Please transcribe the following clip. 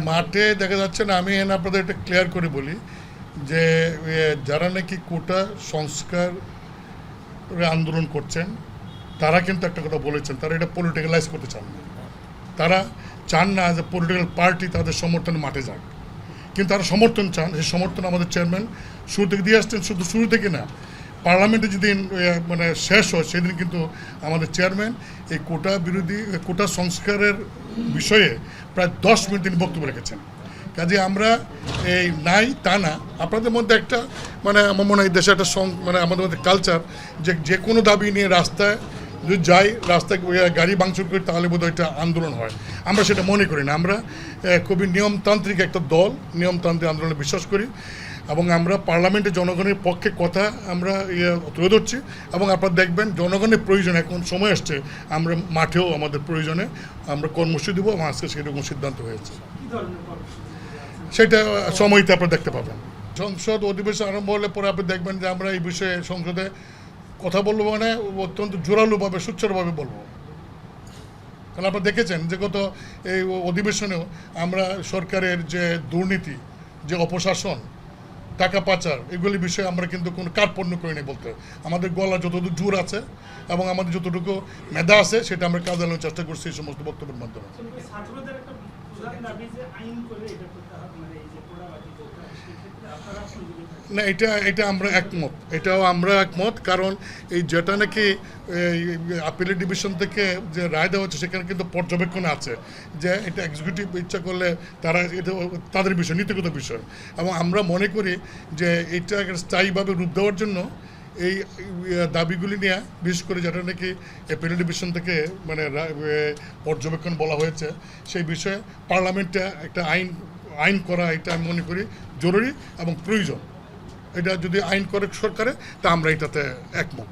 মাঠে দেখা যাচ্ছে না। আমি এনে আপনাদের এটা ক্লিয়ার করে বলি যে যারা নাকি কোটা সংস্কার আন্দোলন করছেন তারা কিন্তু একটা কথা বলেছেন, তারা এটা পলিটিক্যালাইজ করতে চান না। তারা চান না যে পলিটিক্যাল পার্টি তাদের সমর্থনে মাঠে যাক, কিন্তু তারা সমর্থন চান। সেই সমর্থন আমাদের চেয়ারম্যান শুরু থেকে দিয়ে আসছেন। শুধু শুরু থেকে না, পার্লামেন্টে যেদিন মানে শেষ হয় সেদিন কিন্তু আমাদের চেয়ারম্যান এই কোটা বিরোধী কোটা সংস্কারের বিষয়ে প্রায় 10 মিনিট তিনি বক্তব্য রেখেছেন। কাজে আমরা এই নাই তা না, আপনাদের মধ্যে একটা মানে আমার মনে হয় দেশে একটা মানে আমাদের মধ্যে কালচার যে কোনো দাবি নিয়ে রাস্তায় যদি যাই, রাস্তায় গাড়ি ভাঙচুর করি তাহলে বোধহয় এটা আন্দোলন হয়। আমরা সেটা মনে করি না। আমরা খুবই নিয়মতান্ত্রিক একটা দল, নিয়মতান্ত্রিক আন্দোলনে বিশ্বাস করি এবং আমরা পার্লামেন্টে জনগণের পক্ষে কথা আমরা তুলে ধরছি। এবং আপনারা দেখবেন জনগণের প্রয়োজন এখন সময় আসছে, আমরা মাঠেও আমাদের প্রয়োজনে আমরা কর্মসূচি দেবো এবং আজকে সেরকম সিদ্ধান্ত হয়েছে। সেটা সময়তে আপনারা দেখতে পাবেন। সংসদ অধিবেশন আরম্ভ হলে পরে আপনি দেখবেন যে আমরা এই বিষয়ে সংসদে কথা বলবো, মানে অত্যন্ত জোরালোভাবে সুচ্চারুভাবে বলবো। কারণ আপনারা দেখেছেন যে গত এই অধিবেশনেও আমরা সরকারের যে দুর্নীতি, যে অপশাসন, টাকা পাচার, এগুলি বিষয়ে আমরা কিন্তু কোনো কার্পণ্য করিনি বলতে। আমাদের গলা যতটুকু জোর আছে এবং আমাদের যতটুকু মেধা আছে সেটা আমরা কাজে লাগানোর চেষ্টা করছি এই সমস্ত বক্তব্যের মাধ্যমে। না, এটা আমরা একমত, এটাও আমরা একমত। কারণ এই যেটা নাকি আপিলের ডিভিশন থেকে যে রায় দেওয়া হচ্ছে সেখানে কিন্তু পর্যবেক্ষণে আছে যে এটা এক্সিকিউটিভ ইচ্ছা করলে তারা এটা তাদের বিষয়, নীতিগত বিষয়। এবং আমরা মনে করি যে এটা স্থায়ীভাবে রূপ দেওয়ার জন্য এই দাবিগুলি নিয়ে, বিশেষ করে যেটা নাকি অ্যাপিলেট ডিভিশন থেকে মানে পর্যবেক্ষণ বলা হয়েছে, সেই বিষয়ে পার্লামেন্টে একটা আইন করা, এটা আমি মনে করি জরুরি এবং প্রয়োজন। এটা যদি আইন করে সরকারে তা আমরা এটাতে একমত।